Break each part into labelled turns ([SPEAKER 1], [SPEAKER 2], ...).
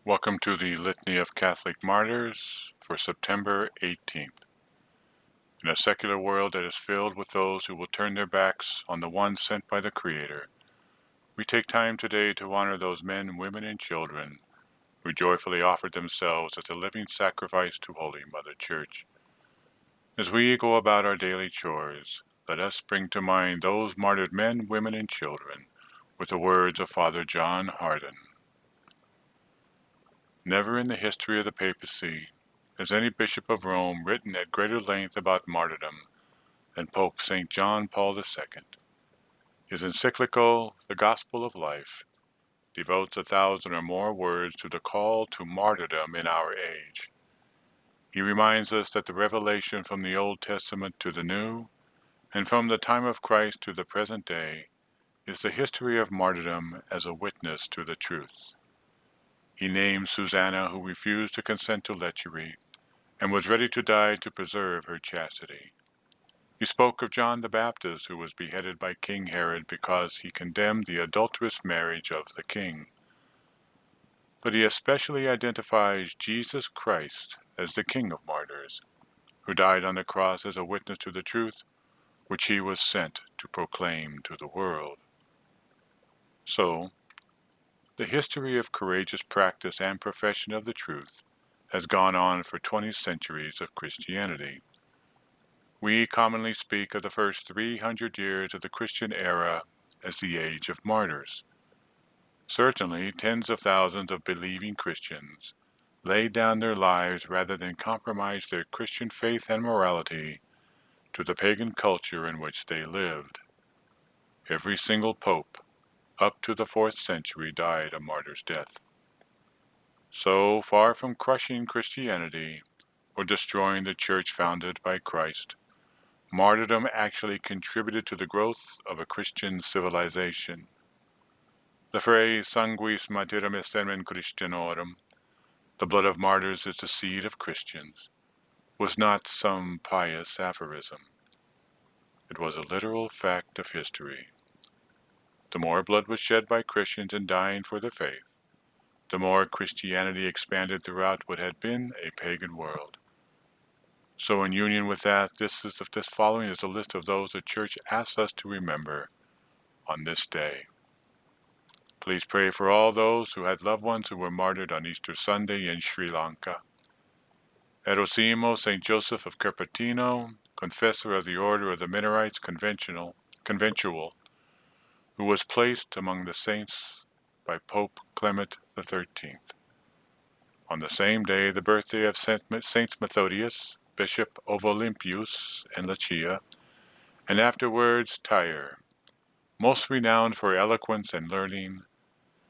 [SPEAKER 1] Welcome to the Litany of Catholic Martyrs for September 18th. In a secular world that is filled with those who will turn their backs on the one sent by the Creator, we take time today to honor those men, women, and children who joyfully offered themselves as a living sacrifice to Holy Mother Church. As we go about our daily chores, let us bring to mind those martyred men, women, and children with the words of Father John Hardon. Never in the history of the papacy has any bishop of Rome written at greater length about martyrdom than Pope St. John Paul II. His encyclical, The Gospel of Life, devotes 1,000 or more words to the call to martyrdom in our age. He reminds us that the revelation from the Old Testament to the New, and from the time of Christ to the present day, is the history of martyrdom as a witness to the truth. He names Susanna, who refused to consent to lechery and was ready to die to preserve her chastity. He spoke of John the Baptist, who was beheaded by King Herod because he condemned the adulterous marriage of the king. But he especially identifies Jesus Christ as the King of Martyrs, who died on the cross as a witness to the truth which he was sent to proclaim to the world. So, the history of courageous practice and profession of the truth has gone on for 20 centuries of Christianity. We commonly speak of the first 300 years of the Christian era as the age of martyrs. Certainly, tens of thousands of believing Christians laid down their lives rather than compromise their Christian faith and morality to the pagan culture in which they lived. Every single pope, up to the 4th century, died a martyr's death. So, far from crushing Christianity or destroying the church founded by Christ, martyrdom actually contributed to the growth of a Christian civilization. The phrase sanguis martyrum est semen Christianorum, the blood of martyrs is the seed of Christians, was not some pious aphorism. It was a literal fact of history. The more blood was shed by Christians in dying for the faith, the more Christianity expanded throughout what had been a pagan world. So in union with that, this following is a list of those the Church asks us to remember on this day. Please pray for all those who had loved ones who were martyred on Easter Sunday in Sri Lanka. Erosimo, St. Joseph of Cupertino, confessor of the Order of the Mennonites Conventual, who was placed among the saints by Pope Clement XIII. On the same day, the birthday of Saint Methodius, Bishop of Olympius and Lucia, and afterwards Tyre, most renowned for eloquence and learning.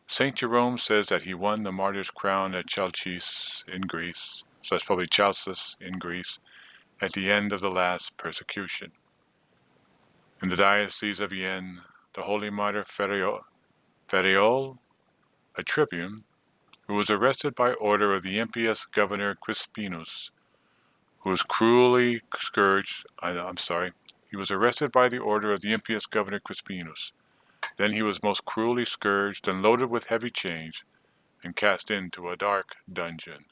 [SPEAKER 1] St. Jerome says that he won the martyr's crown at Chalcis in Greece, so that's probably Chalcis in Greece, at the end of the last persecution. In the Diocese of Vienne, the holy martyr Ferriol, a tribune, who was arrested by order of the impious governor Crispinus, who was cruelly scourged, he was arrested by the order of the impious governor Crispinus. Then he was most cruelly scourged and loaded with heavy chains and cast into a dark dungeon.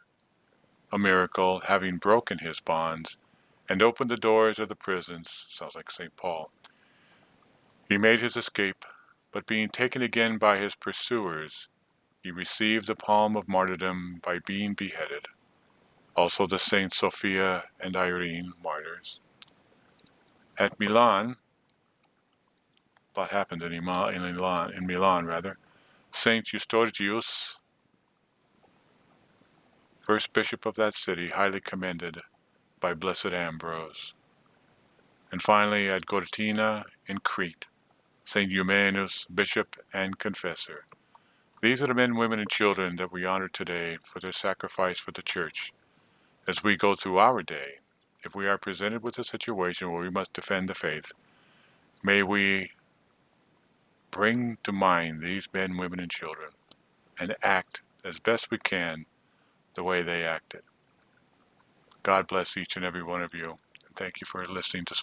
[SPEAKER 1] A miracle, having broken his bonds and opened the doors of the prisons, sounds like St. Paul. He made his escape, but being taken again by his pursuers, he received the palm of martyrdom by being beheaded. Also the Saints Sophia and Irene, martyrs. At Milan, a lot happened in Milan. Saint Eustorgius, first bishop of that city, highly commended by Blessed Ambrose. And finally, at Gortyna in Crete, Saint Eumenus, bishop and confessor. These are the men, women, and children that we honor today for their sacrifice for the Church. As we go through our day, if we are presented with a situation where we must defend the faith, may we bring to mind these men, women, and children and act as best we can the way they acted. God bless each and every one of you, and thank you for listening to